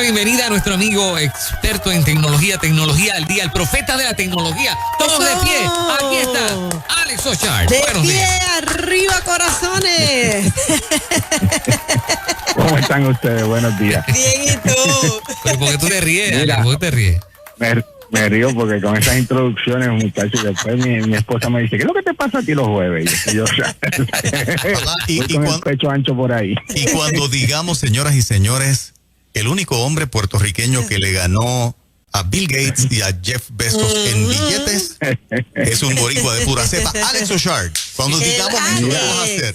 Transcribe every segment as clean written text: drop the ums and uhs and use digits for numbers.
bienvenida a nuestro amigo experto en tecnología al día, el profeta de la tecnología. Todos de pie. Aquí está Alex Ochard. De Buenos pie días. arriba, corazones. ¿Cómo están ustedes? Buenos días. Bien, ¿y tú? ¿Pero por qué tú te ríes? Mira. Alex? ¿Por qué te ríes? Me río porque con esas introducciones, muchachos, después mi esposa me dice, ¿qué es lo que te pasa a ti los jueves? Y yo, voy con el pecho ancho por ahí. Y cuando digamos, señoras y señores, el único hombre puertorriqueño que le ganó a Bill Gates y a Jeff Bezos en billetes es un boricua de pura cepa, Alex Ochard. Cuando digamos eso, ¿qué vamos a hacer?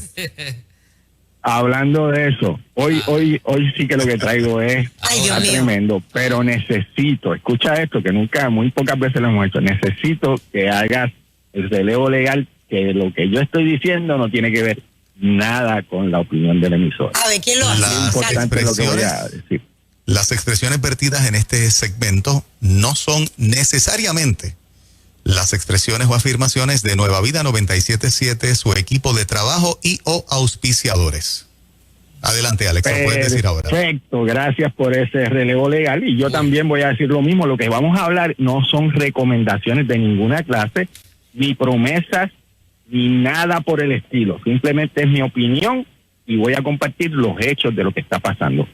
Hablando de eso, hoy sí que lo que traigo es Ay, Dios mío. tremendo, pero necesito, escucha esto, que muy pocas veces lo hemos hecho, necesito que hagas el relevo legal, que lo que yo estoy diciendo no tiene que ver nada con la opinión del emisor. A ver, ¿quién lo hace? Las Importante lo que voy a expresiones, decir. las expresiones vertidas en este segmento no son necesariamente las expresiones o afirmaciones de Nueva Vida 97.7, su equipo de trabajo y o auspiciadores. Adelante, Alex, lo puedes decir ahora. Perfecto, gracias por ese relevo legal. Y yo también voy a decir lo mismo. Lo que vamos a hablar no son recomendaciones de ninguna clase, ni promesas, ni nada por el estilo. Simplemente es mi opinión y voy a compartir los hechos de lo que está pasando.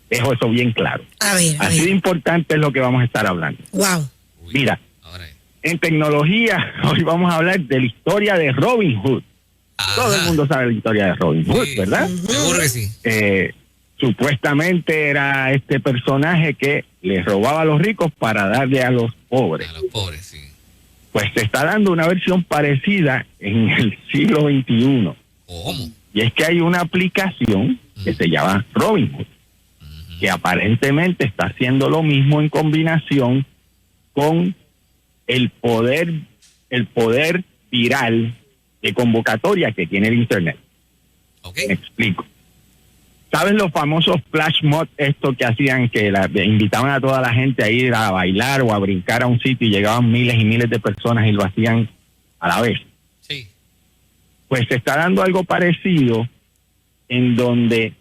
Dejo eso bien claro. A ver, a Así de ver. importante es lo que vamos a estar hablando. Wow. Mira, Ahora es. en tecnología, hoy vamos a hablar de la historia de Robin Hood. Todo el mundo sabe la historia de Robin Hood, Sí, ¿verdad? Seguro que sí. Supuestamente era este personaje que les robaba a los ricos para darle a los pobres. A los pobres, sí. Pues se está dando una versión parecida en el siglo XXI. ¿Cómo? Y es que hay una aplicación que se llama Robin Hood, que aparentemente está haciendo lo mismo en combinación con el poder viral de convocatoria que tiene el Internet. Ok. Me explico. ¿Sabes los famosos flash mob estos que hacían que invitaban a toda la gente a ir a bailar o a brincar a un sitio y llegaban miles y miles de personas y lo hacían a la vez? Sí. Pues se está dando algo parecido en donde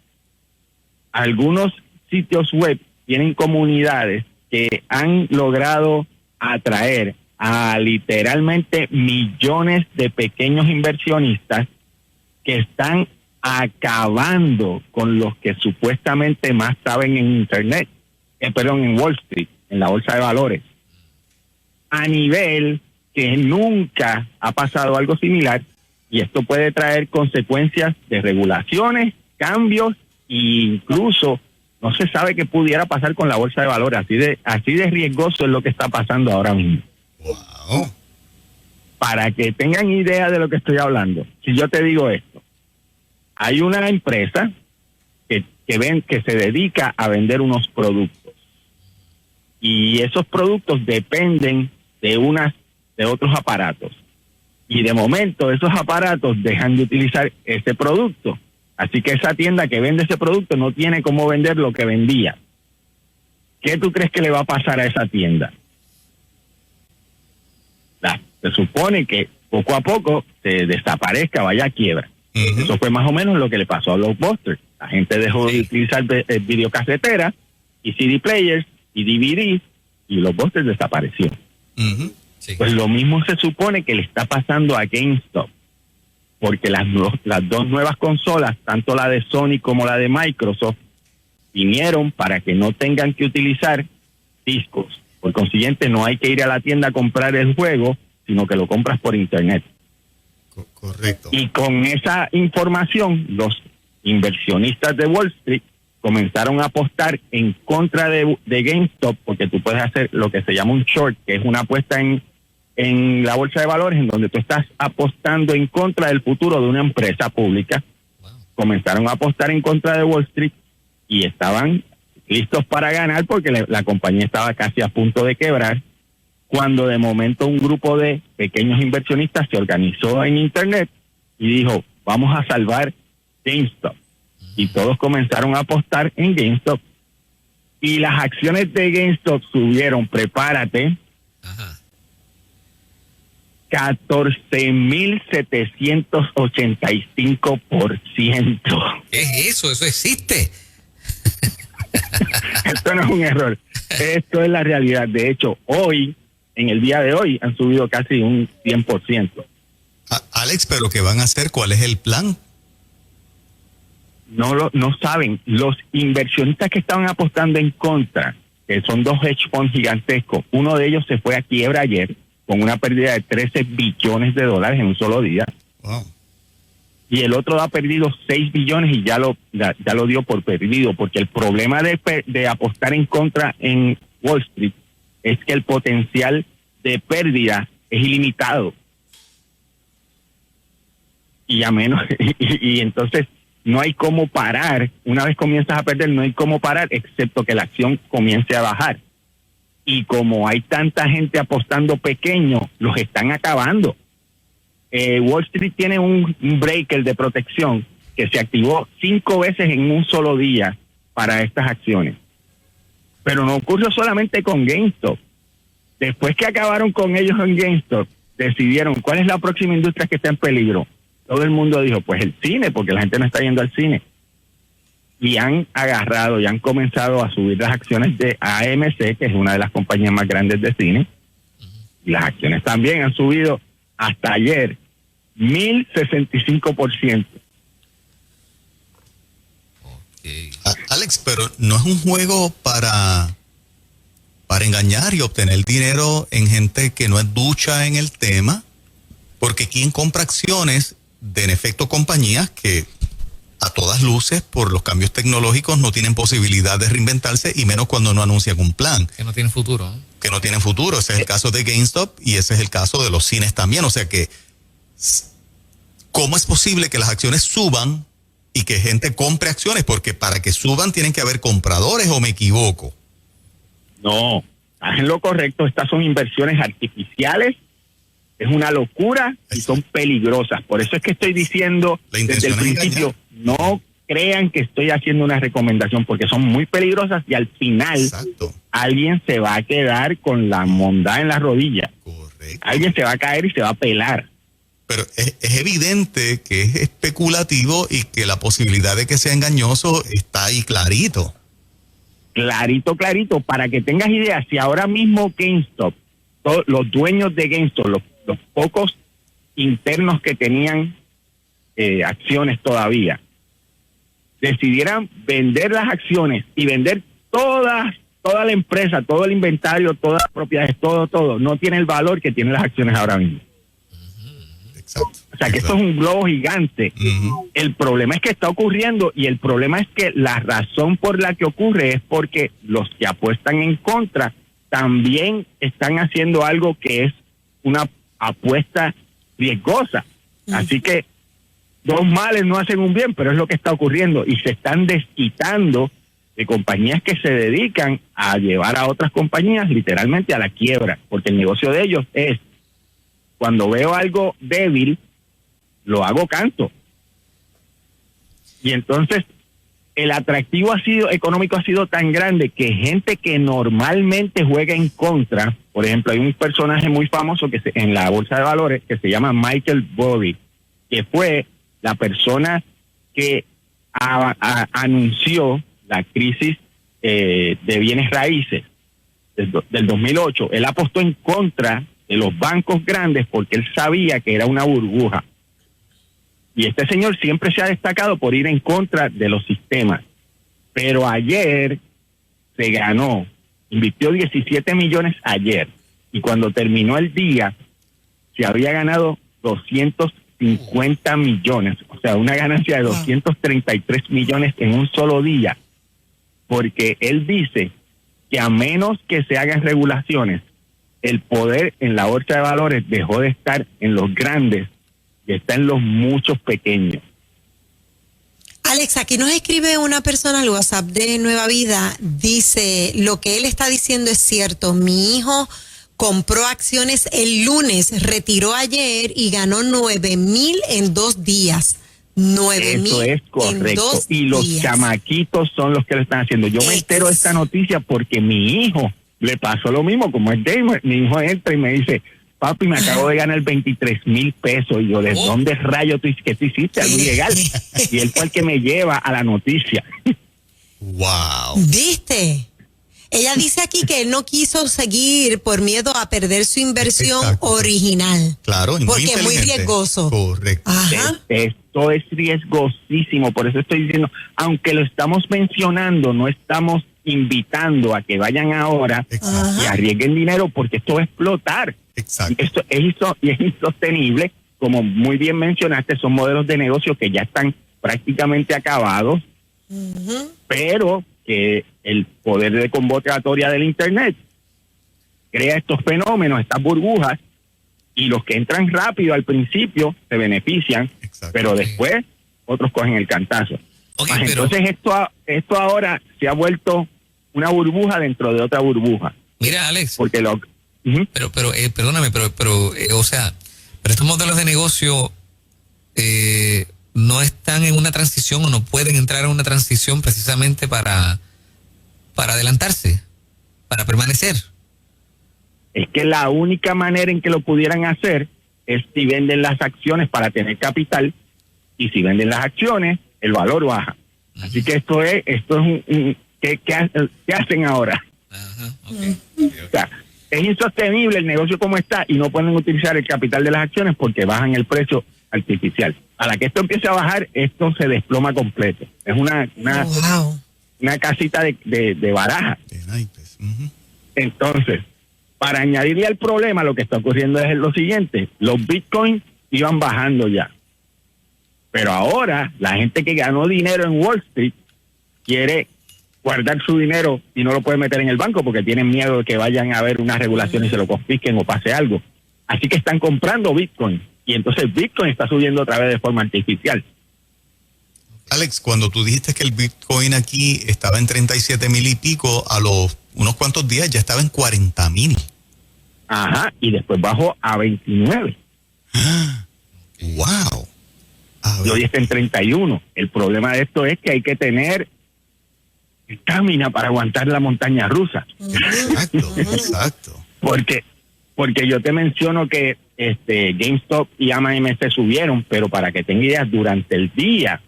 algunos sitios web tienen comunidades que han logrado atraer a literalmente millones de pequeños inversionistas que están acabando con los que supuestamente más saben en Internet, en Wall Street, en la bolsa de valores, a nivel que nunca ha pasado algo similar, y esto puede traer consecuencias de regulaciones, cambios e incluso no se sabe qué pudiera pasar con la bolsa de valores. Así de riesgoso es lo que está pasando ahora mismo. Wow. Para que tengan idea de lo que estoy hablando, si yo te digo esto, hay una empresa que se dedica a vender unos productos y esos productos dependen de otros aparatos, y de momento esos aparatos dejan de utilizar ese producto, así que esa tienda que vende ese producto no tiene cómo vender lo que vendía. ¿Qué tú crees que le va a pasar a esa tienda? Se supone que poco a poco se desaparezca, vaya a quiebra. Ujú. Eso fue más o menos lo que le pasó a Blockbuster. La gente dejó de utilizar videocaseteras y CD players y DVDs, y Blockbuster desapareció. Ujú. Sí. Pues lo mismo se supone que le está pasando a GameStop, porque las dos nuevas consolas, tanto la de Sony como la de Microsoft, vinieron para que no tengan que utilizar discos. Por consiguiente, no hay que ir a la tienda a comprar el juego, sino que lo compras por Internet. Correcto. Y con esa información, los inversionistas de Wall Street comenzaron a apostar en contra de GameStop, porque tú puedes hacer lo que se llama un short, que es una apuesta en la bolsa de valores, en donde tú estás apostando en contra del futuro de una empresa pública. Wow. Comenzaron a apostar en contra de Wall Street y estaban listos para ganar, porque la compañía estaba casi a punto de quebrar, cuando de momento un grupo de pequeños inversionistas se organizó en Internet y dijo, vamos a salvar GameStop. Y todos comenzaron a apostar en GameStop. Y las acciones de GameStop subieron, prepárate, Ajá. 14,785%. ¿Qué es eso? Eso existe. Esto no es un error. Esto es la realidad. De hecho, hoy, en el día de hoy, han subido casi un 100%. Alex, ¿pero qué van a hacer? ¿Cuál es el plan? No saben. Los inversionistas que estaban apostando en contra, que son dos hedge funds gigantescos, uno de ellos se fue a quiebra ayer con una pérdida de 13 billones de dólares en un solo día. Wow. Y el otro ha perdido 6 billones y ya lo dio por perdido, porque el problema de apostar en contra en Wall Street es que el potencial de pérdida es ilimitado. Y a menos, y entonces no hay cómo parar. Una vez comienzas a perder, no hay cómo parar, excepto que la acción comience a bajar. Y como hay tanta gente apostando pequeño, los están acabando. Wall Street tiene un breaker de protección que se activó 5 veces en un solo día para estas acciones. Pero no ocurrió solamente con GameStop. Después que acabaron con ellos en GameStop, decidieron cuál es la próxima industria que está en peligro. Todo el mundo dijo, pues el cine, porque la gente no está yendo al cine. Y han agarrado y han comenzado a subir las acciones de AMC, que es una de las compañías más grandes de cine. Y las acciones también han subido hasta ayer 1,065%. Okay. Alex, pero no es un juego para engañar y obtener dinero en gente que no es ducha en el tema, porque quien compra acciones de, en efecto, compañías que a todas luces, por los cambios tecnológicos, no tienen posibilidad de reinventarse, y menos cuando no anuncian un plan. Que no tienen futuro, ¿eh? Que no tienen futuro. Ese es el caso de GameStop y ese es el caso de los cines también. O sea que, ¿cómo es posible que las acciones suban y que gente compre acciones? Porque para que suban tienen que haber compradores, ¿o me equivoco? No, estás en lo correcto. Estas son inversiones artificiales. Es una locura y son peligrosas. Por eso es que estoy diciendo desde el principio, no crean que estoy haciendo una recomendación, porque son muy peligrosas y al final Exacto. alguien se va a quedar con la mondá en la rodilla. Correcto. Alguien se va a caer y se va a pelar. Pero es evidente que es especulativo y que la posibilidad de que sea engañoso está ahí clarito. Clarito, clarito. Para que tengas idea, si ahora mismo GameStop, los dueños de GameStop, los pocos internos que tenían acciones todavía, decidieran vender las acciones y vender toda la empresa, todo el inventario, todas las propiedades, todo, no tiene el valor que tienen las acciones ahora mismo. Exacto. O sea que esto es un globo gigante. El problema es que está ocurriendo, y el problema es que la razón por la que ocurre es porque los que apuestan en contra también están haciendo algo que es una apuesta riesgosa. Así que dos males no hacen un bien, pero es lo que está ocurriendo, y se están desquitando de compañías que se dedican a llevar a otras compañías literalmente a la quiebra, porque el negocio de ellos es, cuando veo algo débil, lo hago canto. Y entonces el atractivo económico ha sido tan grande que gente que normalmente juega en contra, por ejemplo, hay un personaje muy famoso en la bolsa de valores que se llama Michael Burry, que fue la persona que anunció la crisis de bienes raíces del 2008. Él apostó en contra de los bancos grandes porque él sabía que era una burbuja. Y este señor siempre se ha destacado por ir en contra de los sistemas. Pero ayer se ganó, invirtió 17 millones ayer, y cuando terminó el día se había ganado 250 millones, o sea, una ganancia de 233 millones en un solo día, porque él dice que a menos que se hagan regulaciones, el poder en la bolsa de valores dejó de estar en los grandes y está en los muchos pequeños. Alex, aquí nos escribe una persona al WhatsApp de Nueva Vida, dice, lo que él está diciendo es cierto, mi hijo compró acciones el lunes, retiró ayer y ganó 9,000 en 2 días. 9,000 Eso es correcto. en 2 y los días. chamaquitos son los que lo están haciendo. Yo me entero de esta noticia porque mi hijo le pasó lo mismo, como es gamer. Mi hijo entra y me dice, papi, me acabo de ganar 23,000 pesos. Y yo, ¿de dónde rayo tú hiciste? Algo ilegal. Y él fue el que me lleva a la noticia. Wow. ¿Viste? Ella dice aquí que él no quiso seguir por miedo a perder su inversión Exacto. original. Claro, y muy porque es muy inteligente. riesgoso. Correcto. Ajá. Esto es riesgosísimo, por eso estoy diciendo, aunque lo estamos mencionando, no estamos invitando a que vayan ahora Exacto. y arriesguen dinero, porque esto va a explotar. Exacto. Esto es insostenible, como muy bien mencionaste, son modelos de negocio que ya están prácticamente acabados, pero que el poder de convocatoria del Internet crea estos fenómenos, estas burbujas, y los que entran rápido al principio se benefician, Exacto. pero después otros cogen el cantazo. Ok, Más pero entonces esto ahora se ha vuelto una burbuja dentro de otra burbuja, mira, Alex, porque perdóname, o sea, pero estos modelos de negocio no están en una transición o no pueden entrar a una transición precisamente para adelantarse, para permanecer. es que la única manera en que lo pudieran hacer es si venden las acciones para tener capital, y si venden las acciones, el valor baja. Así que esto es ¿qué hacen ahora? Ajá, O sea, es insostenible el negocio como está, y no pueden utilizar el capital de las acciones porque bajan el precio artificial. A la que esto empiece a bajar, esto se desploma completo. Es una casita de baraja. De naipes. Ujú. Entonces, para añadirle al problema, lo que está ocurriendo es lo siguiente: los bitcoins iban bajando ya, pero ahora la gente que ganó dinero en Wall Street quiere guardar su dinero y no lo puede meter en el banco porque tienen miedo de que vayan a haber una regulación y se lo confisquen o pase algo. Así que están comprando bitcoin, y entonces el bitcoin está subiendo otra vez de forma artificial. Alex, cuando tú dijiste que el Bitcoin aquí estaba en 37,000 y pico, a los unos cuantos días ya estaba en 40,000. Ajá, y después bajó a 29. ¡Wow! A Y hoy ver, está en 31. El problema de esto es que hay que tener estamina para aguantar la montaña rusa. exacto, exacto. Porque yo te menciono que GameStop y AMC subieron, pero para que tengas ideas, durante el día,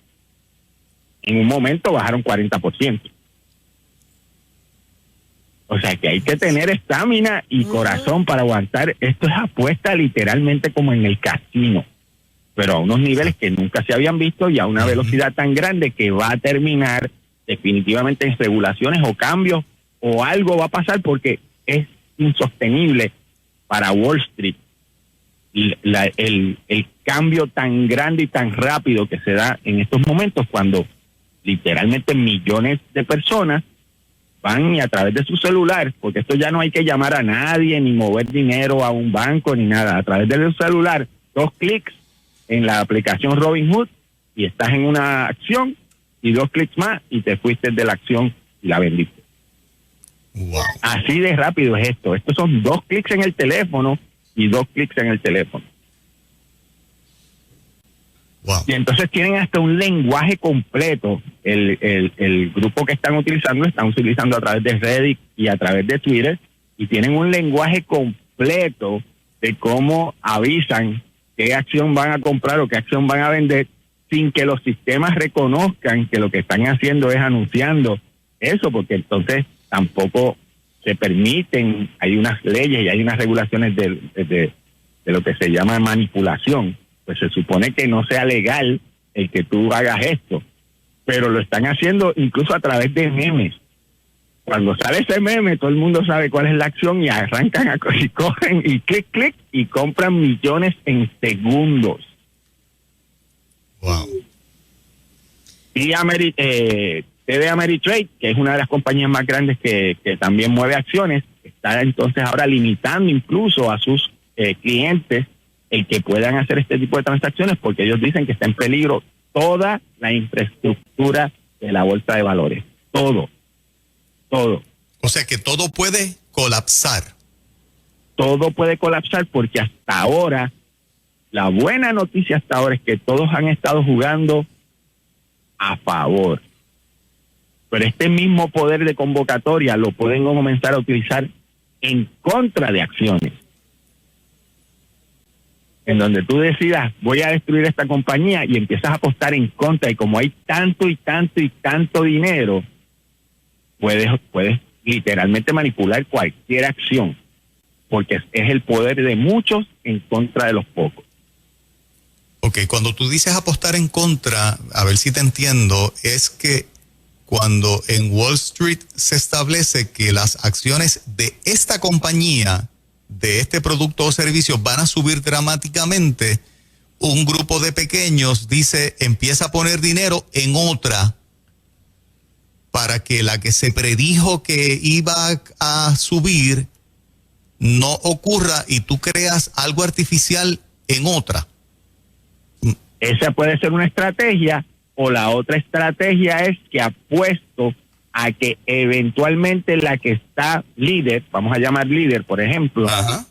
en un momento bajaron 40%. O sea que hay que tener estamina y corazón para aguantar. Esto es apuesta literalmente como en el casino, pero a unos niveles que nunca se habían visto y a una velocidad tan grande que va a terminar definitivamente en regulaciones o cambios, o algo va a pasar, porque es insostenible para Wall Street el cambio tan grande y tan rápido que se da en estos momentos, cuando literalmente millones de personas van y a través de su celular, porque esto ya no hay que llamar a nadie ni mover dinero a un banco ni nada, a través del celular, 2 clics en la aplicación Robinhood y estás en una acción, y 2 clics más y te fuiste de la acción y la vendiste. ¡Wow! Así de rápido es esto. Estos son 2 clics en el teléfono y 2 clics en el teléfono. ¡Wow! Y entonces tienen hasta un lenguaje completo. El grupo que están utilizando a través de Reddit y a través de Twitter, y tienen un lenguaje completo de cómo avisan qué acción van a comprar o qué acción van a vender, sin que los sistemas reconozcan que lo que están haciendo es anunciando eso, porque entonces tampoco se permiten, hay unas leyes y hay unas regulaciones de lo que se llama manipulación. Pues se supone que no sea legal el que tú hagas esto, pero lo están haciendo incluso a través de memes. Cuando sale ese meme, todo el mundo sabe cuál es la acción y arrancan y cogen y clic y compran millones en segundos. ¡Wow! Y TD Ameritrade, que es una de las compañías más grandes que también mueve acciones, está entonces ahora limitando incluso a sus clientes el que puedan hacer este tipo de transacciones, porque ellos dicen que está en peligro toda la infraestructura de la bolsa de valores. Todo. O sea que todo puede colapsar. Todo puede colapsar, porque hasta ahora, la buena noticia hasta ahora es que todos han estado jugando a favor. Pero este mismo poder de convocatoria lo pueden comenzar a utilizar en contra de acciones. En donde tú decidas, voy a destruir esta compañía, y empiezas a apostar en contra, y como hay tanto y tanto y tanto dinero, puedes literalmente manipular cualquier acción, porque es el poder de muchos en contra de los pocos. Ok, cuando tú dices apostar en contra, a ver si te entiendo, es que cuando en Wall Street se establece que las acciones de esta compañía, de este producto o servicio van a subir dramáticamente, un grupo de pequeños dice, empieza a poner dinero en otra para que la que se predijo que iba a subir no ocurra y tú creas algo artificial en otra. Esa puede ser una estrategia, o la otra estrategia es que apuesto a que eventualmente la que está líder, vamos a llamar líder, por ejemplo, Ajá.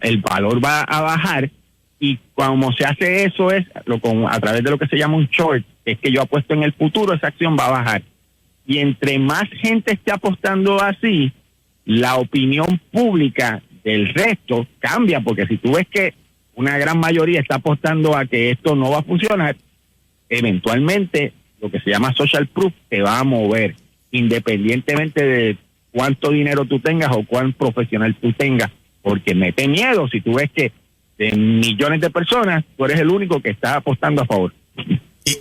el valor va a bajar, y como se hace eso es a través de lo que se llama un short, es que yo apuesto en el futuro, esa acción va a bajar. Y entre más gente esté apostando así, la opinión pública del resto cambia, porque si tú ves que una gran mayoría está apostando a que esto no va a funcionar, eventualmente lo que se llama social proof te va a mover, independientemente de cuánto dinero tú tengas o cuán profesional tú tengas, porque mete miedo si tú ves que de millones de personas tú eres el único que está apostando a favor.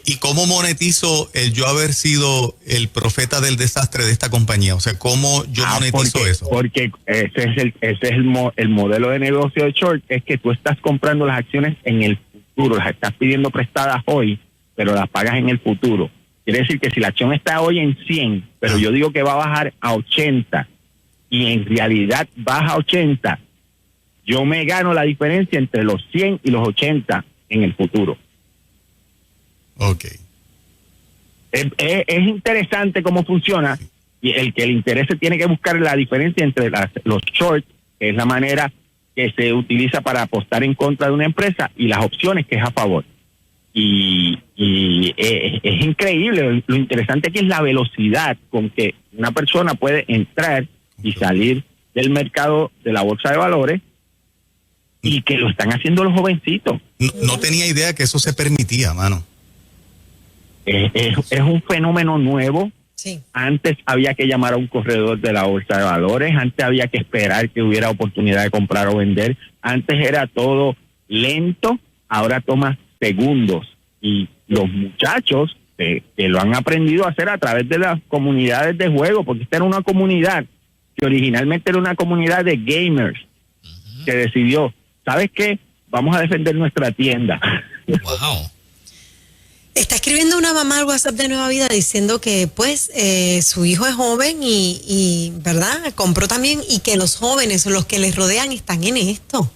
¿Y cómo monetizo el yo haber sido el profeta del desastre de esta compañía? O sea, ¿cómo yo monetizo eso? Porque ese es el modelo de negocio de short, es que tú estás comprando las acciones en el futuro, las estás pidiendo prestadas hoy, pero las pagas en el futuro. Quiere decir que si la acción está hoy en 100, pero yo digo que va a bajar a 80, y en realidad baja a 80, yo me gano la diferencia entre los 100 y los 80 en el futuro. Ok. Es interesante cómo funciona, y el que le interese tiene que buscar la diferencia entre los shorts, que es la manera que se utiliza para apostar en contra de una empresa, y las opciones, que es a favor. Y es increíble. Lo interesante aquí es la velocidad con que una persona puede entrar y salir del mercado de la bolsa de valores, y que lo están haciendo los jovencitos. No tenía idea que eso se permitía, mano. Es un fenómeno nuevo. Sí. Antes había que llamar a un corredor de la bolsa de valores, antes había que esperar que hubiera oportunidad de comprar o vender, antes era todo lento, ahora toma segundos, y los muchachos que lo han aprendido a hacer a través de las comunidades de juego, porque esta era una comunidad que originalmente era una comunidad de gamers que decidió, ¿sabes qué? Vamos a defender nuestra tienda. Wow. Está escribiendo una mamá al WhatsApp de Nueva Vida diciendo que pues su hijo es joven y ¿verdad? Compró también, y que los jóvenes o los que les rodean están en esto.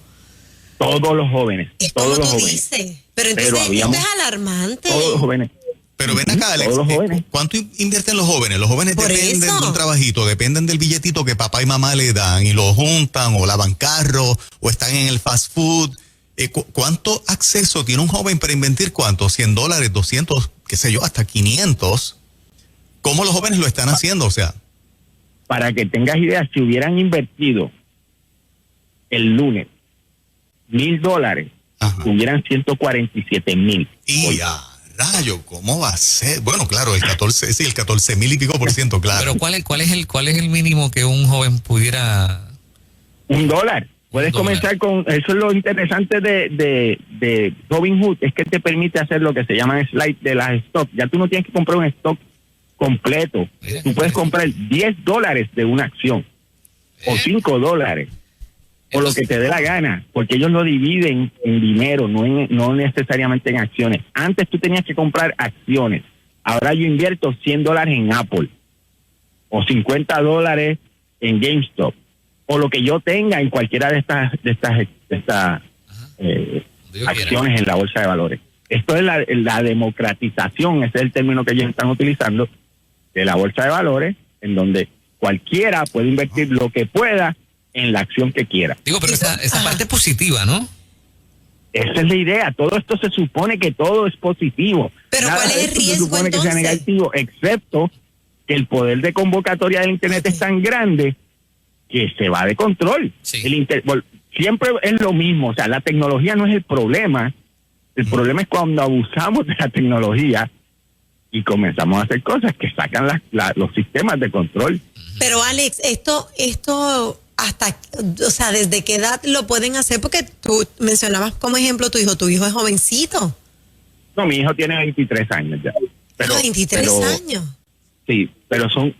Todos los jóvenes, Es todos como los tú jóvenes. dices. Pero entonces esto es alarmante. Todos los jóvenes. Pero ven acá, Alex, Todos los jóvenes. ¿cuánto invierten los jóvenes? Los jóvenes Por dependen eso. de un trabajito, dependen del billetito que papá y mamá le dan, y lo juntan, o lavan carro, o están en el fast food. ¿Cuánto acceso tiene un joven para invertir? ¿Cuánto? $100, 200, qué sé yo, hasta 500. ¿Cómo los jóvenes lo están haciendo? O sea, Para que tengas idea, si hubieran invertido el lunes $1,000, ajá. hubieran 147,000. Y a rayo, ¿cómo va a ser? Bueno, claro, el 14,000 y pico %, claro. Pero ¿cuál es el mínimo que un joven pudiera? $1. Puedes $1. comenzar con, eso es lo interesante de Robinhood, es que te permite hacer lo que se llama slide de las stocks. Ya tú no tienes que comprar un stock completo. Mira, Tú puedes comprar $10 de una acción, o $5, o lo que te dé la gana, porque ellos lo dividen en dinero, no necesariamente en acciones. Antes tú tenías que comprar acciones. Ahora yo invierto $100 en Apple, o $50 en GameStop, o lo que yo tenga en cualquiera de estas acciones en la bolsa de valores. Esto es la democratización, ese es el término que ellos están utilizando, de la bolsa de valores, en donde cualquiera puede invertir lo que pueda en la acción que quiera. Digo, pero esa parte es positiva, ¿no? Esa es la idea. Todo esto se supone que todo es positivo. Pero Nada ¿cuál es de el esto se riesgo, supone que sea entonces? negativo, excepto que el poder de convocatoria del Internet es tan grande que se va de control. Sí. Siempre es lo mismo. O sea, la tecnología no es el problema. El problema es cuando abusamos de la tecnología y comenzamos a hacer cosas que sacan los sistemas de control. Pero Alex, esto hasta, o sea, ¿desde qué edad lo pueden hacer? Porque tú mencionabas como ejemplo tu hijo es jovencito. No, mi hijo tiene 23 años ya. Pero, 23 años. Sí, pero son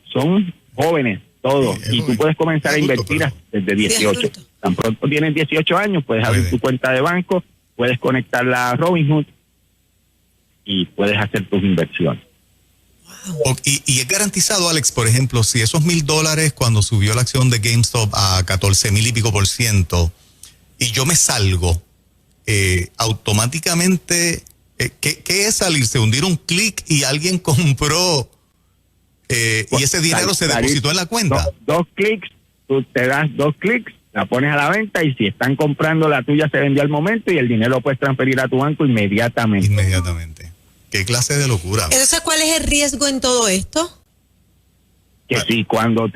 jóvenes todos, Sí, y tú puedes comenzar adulto, a invertir pero... desde 18. Sí, Tan pronto tienes 18 años, puedes abrir tu cuenta de banco, puedes conectarla a Robinhood y puedes hacer tus inversiones. Y es garantizado, Alex, por ejemplo, si esos $1,000 cuando subió la acción de GameStop a 14,000 y pico % y yo me salgo, automáticamente, ¿qué es salirse? Hundir un clic y alguien compró y ese dinero se depositó en la cuenta. Dos clics, tú te das 2 clics, la pones a la venta y si están comprando la tuya se vendió al momento y el dinero lo puedes transferir a tu banco inmediatamente. Inmediatamente. ¿Qué clase de locura? Entonces, ¿cuál es el riesgo en todo esto? Que si cuando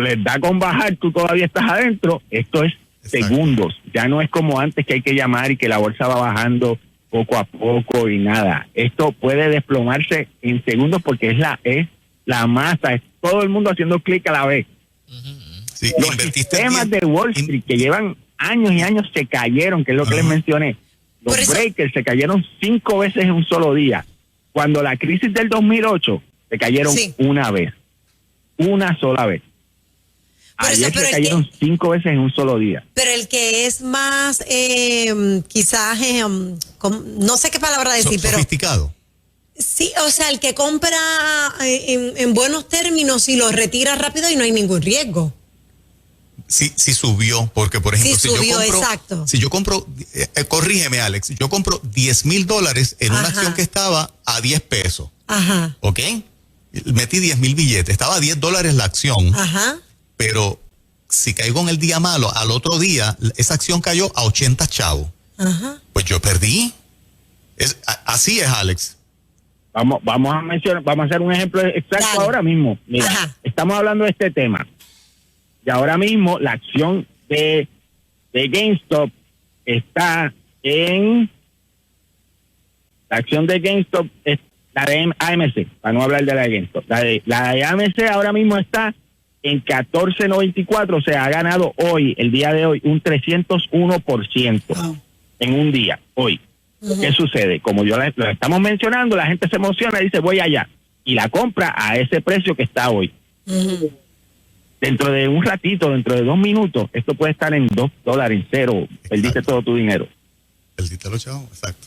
les da con bajar, tú todavía estás adentro, esto es segundos. Ya no es como antes que hay que llamar y que la bolsa va bajando poco a poco y nada. Esto puede desplomarse en segundos porque es la masa, es todo el mundo haciendo clic a la vez. Sí, Los sistemas de Wall Street que llevan años y años se cayeron, que es lo que les mencioné. Los breakers se cayeron 5 veces en un solo día. Cuando la crisis del 2008 se cayeron una vez. Una sola vez. Ayer se cayeron 5 veces en un solo día. Pero el que es más, quizás, no sé qué palabra decir, pero... Sofisticado. Sí, o sea, el que compra en buenos términos y lo retira rápido y no hay ningún riesgo. Sí subió, porque por ejemplo, si yo compro, corrígeme Alex, yo compro $10,000 en una acción que estaba a 10 pesos. Ajá. ¿Ok? Metí 10,000 billetes, estaba a $10 la acción. Ajá. Pero si caigo en el día malo, al otro día, esa acción cayó a 80 chavos. Ajá. Pues yo perdí. Así es, Alex. Vamos a hacer un ejemplo exacto ahora mismo. Mira, estamos hablando de este tema. Y ahora mismo la acción de GameStop está en... La acción de GameStop es la de AMC, para no hablar de la de GameStop. La de AMC ahora mismo está en 14.94, o sea, ha ganado hoy, el día de hoy, un 301% en un día, hoy. ¿Qué sucede? Como lo estamos mencionando, la gente se emociona y dice, voy allá. Y la compra a ese precio que está hoy. Dentro de un ratito, dentro de 2 minutos, esto puede estar en $2, en cero. Perdiste todo tu dinero. Perdiste los chavos, exacto.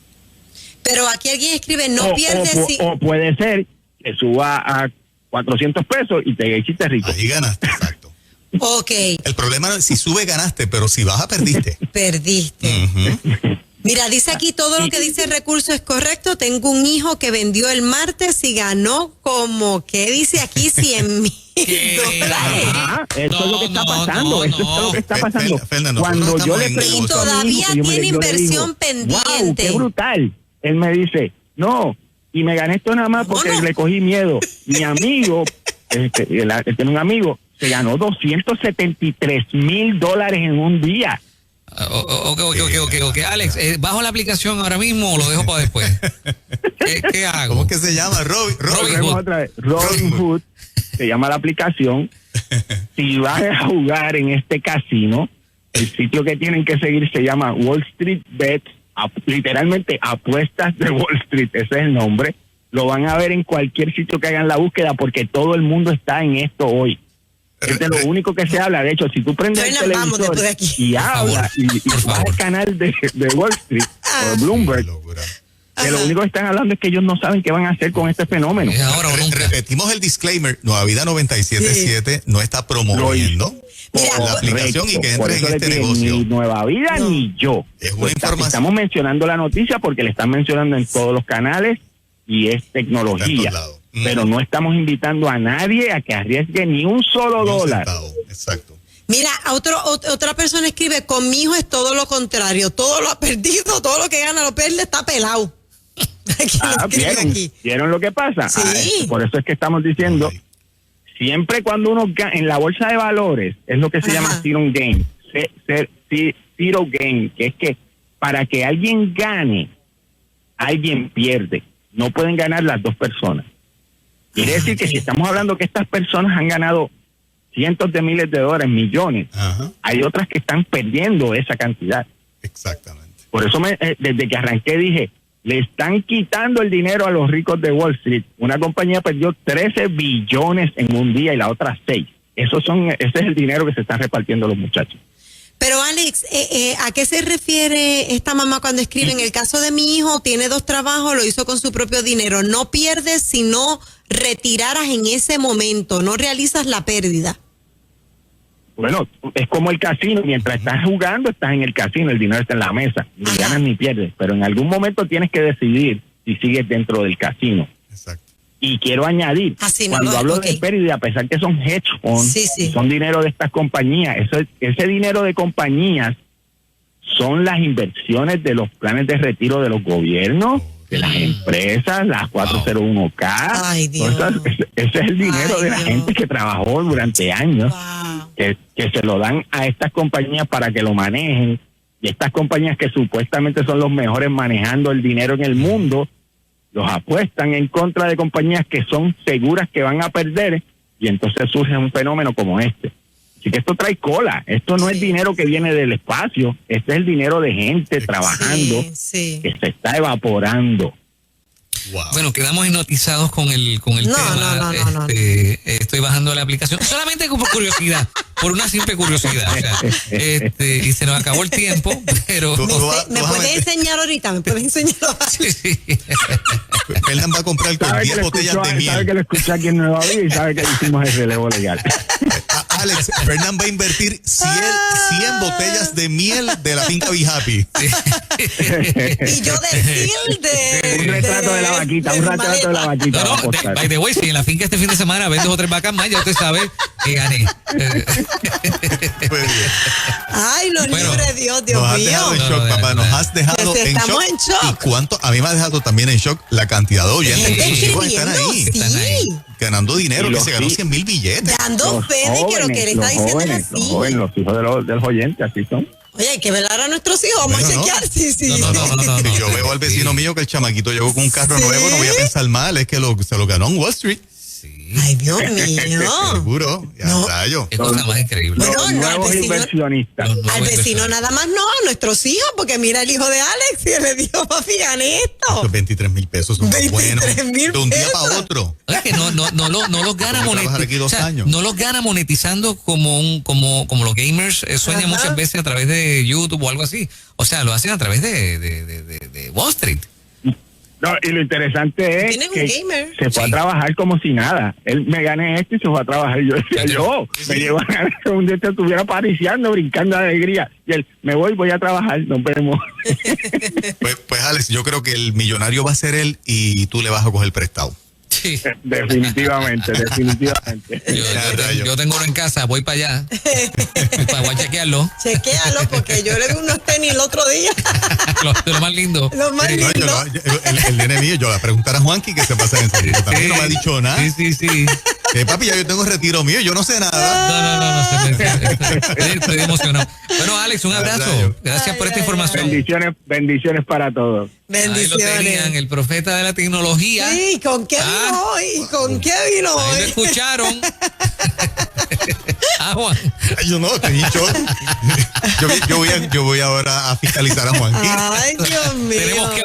Pero aquí alguien escribe, no pierdes... O puede ser que suba a 400 pesos y te hiciste rico. Ahí ganaste, exacto. Ok. El problema no es si sube, ganaste, pero si baja, perdiste. Perdiste. Mira, dice aquí todo lo que dice el recurso es correcto. Tengo un hijo que vendió el martes y ganó como, ¿qué dice aquí? $100,000. Eso es lo que está pasando. Eso es lo que está pasando. Fernando, cuando yo le pregunto y todavía tiene inversión pendiente. ¡Wow, qué brutal! Él me dice, no, y me gané esto nada más porque le cogí miedo. Mi amigo, él tiene un amigo, se ganó $273,000 en un día. Ok. Alex, ¿bajo la aplicación ahora mismo o lo dejo para después? ¿Qué hago? ¿Cómo es que se llama? Robinhood se llama la aplicación. Si vas a jugar en este casino, el sitio que tienen que seguir se llama Wall Street Bets, literalmente apuestas de Wall Street, ese es el nombre. Lo van a ver en cualquier sitio que hagan la búsqueda porque todo el mundo está en esto hoy. Es de lo único que se habla. De hecho, si tú prendes el televisor y hablas y vas al canal de Wall Street o Bloomberg, que lo único que están hablando es que ellos no saben qué van a hacer con este fenómeno. Repetimos el disclaimer, Nueva Vida 97.7 no está promoviendo la aplicación y que entre en este negocio. Ni Nueva Vida ni yo. Es una información. Estamos mencionando la noticia porque le están mencionando en todos los canales y es tecnología. Pero no estamos invitando a nadie a que arriesgue ni un solo $1. Exacto. Mira, otra persona escribe, con mi hijo es todo lo contrario, todo lo ha perdido, todo lo que gana lo pierde, está pelado. ¿Vieron lo que pasa? Sí. Por eso es que estamos diciendo, siempre cuando uno en la bolsa de valores, es lo que se llama zero game, zero game, que es que para que alguien gane, alguien pierde. No pueden ganar las dos personas. Quiere decir que si estamos hablando que estas personas han ganado cientos de miles de dólares, millones, Ajá. hay otras que están perdiendo esa cantidad. Exactamente. Por eso desde que arranqué dije, le están quitando el dinero a los ricos de Wall Street. Una compañía perdió 13 billones en un día y la otra 6. Ese es el dinero que se están repartiendo los muchachos. Pero Alex, ¿a qué se refiere esta mamá cuando escribe? En el caso de mi hijo, tiene 2 trabajos, lo hizo con su propio dinero. No pierdes si no retiraras en ese momento, no realizas la pérdida. Bueno, es como el casino. Mientras estás jugando, estás en el casino, el dinero está en la mesa. Ni Ajá. ganas ni pierdes. Pero en algún momento tienes que decidir si sigues dentro del casino. Exacto. Y quiero añadir, Así no cuando lo- hablo ok. de pérdida, a pesar que son hedge funds, Sí. son dinero de estas compañías, ese dinero de compañías son las inversiones de los planes de retiro de los gobiernos, de las empresas, las 401k. Ay, Dios. Ese es el dinero Ay, de la Dios. gente que trabajó durante años, Wow. que se lo dan a estas compañías para que lo manejen. Y estas compañías que supuestamente son los mejores manejando el dinero en el mundo, los apuestan en contra de compañías que son seguras que van a perder, y entonces surge un fenómeno como este. Así que esto trae cola. Esto no es Sí. dinero que viene del espacio, este es el dinero de gente trabajando Sí. que se está evaporando. Wow. Bueno, quedamos hipnotizados con el No, tema. no. Estoy bajando la aplicación solamente por curiosidad, por una simple curiosidad. O sea, y se nos acabó el tiempo, pero Tú- ¿Me, tú vas- me tú vas a puedes meter- enseñar ahorita? ¿Me puedes enseñar? sí, sí. Fernán va a comprar con Sabe 10 que lo botellas escuchó, de sabe miel. que lo escuché aquí en Nueva Vida y sabe que hicimos el relevo legal. Alex, Fernán va a invertir 100 botellas de miel de la finca Be Happy. Y yo decir de... Un retrato de la vaquita, un retrato de la vaquita. No, va a no, postar. by the way, si en la finca este fin de semana ven 2 o 3 vacas más, ya usted sabe que gané. Muy bien. Ay, los Bueno, libres Dios, Dios Nos has mío. dejado en No, shock, no, papá. no, Nos no. has dejado Que si en estamos shock. en shock. ¿Y cuánto? A mí me ha dejado también en shock la cantidad de oyentes Sí. que sus hijos Escribiendo, están ahí. Están ahí. sí. Ganando dinero, Y que los se ganó sí. 100,000 billetes. Dando fe de que lo que él está diciendo es los así. jóvenes, los hijos de los oyentes, así son. Oye, hay que velar a nuestros hijos. Vamos Bueno, a chequear. no. Sí. No. Si yo veo al vecino mío que el chamaquito llegó con un carro nuevo, no voy a pensar mal, es que se lo ganó en Wall Street. Sí. Ay, Dios mío. Seguro, ya No. rayo. Qué cosa más increíble. Bueno, Los no, nuevos al vecino- inversionistas. Los nuevos Al vecino inversores. nada más no, a nuestros hijos, porque mira el hijo de Alex y él le dijo, papi, gané esto. Esos 23,000 pesos son muy buenos. 23,000 De un día para pesos. otro. Es que no los gana Voy a trabajar aquí 2 años. no los gana monetizando como los gamers sueñan Ajá. muchas veces a través de YouTube o algo así. O sea, lo hacen a través de Wall Street. No, y lo interesante es Tienes un que gamer. se fue Sí. a trabajar como si nada. Él me gané esto y se fue a trabajar. Y yo decía, me llevo a ganar que un día te estuviera pariciando, brincando de alegría. Y él, voy a trabajar, nos vemos. Pues Alex, yo creo que el millonario va a ser él y tú le vas a coger prestado. Sí. definitivamente. Yo tengo uno en casa, voy para allá. Voy a chequearlo. Chequéalo, porque yo le vi unos tenis el otro día. Lo más lindo. Lo más Sí. No, lindo. el nene mío, yo le voy a preguntar a Juanqui que se pasa en serio. También no me ha dicho nada. Sí. Papi, ya yo tengo retiro mío, yo no sé nada. No. Estoy emocionado. Bueno, Alex, un abrazo. Gracias por esta información. Bendiciones para todos. Ahí lo tenían, Bendiciones. el profeta de la tecnología. Sí, ¿con qué Ah. vino hoy? ¿Con qué vino Ahí lo hoy? escucharon. Juan. Ay, yo no, estoy en shock. Yo voy ahora a fiscalizar a Juanqui. Ay, Dios mío. Tenemos que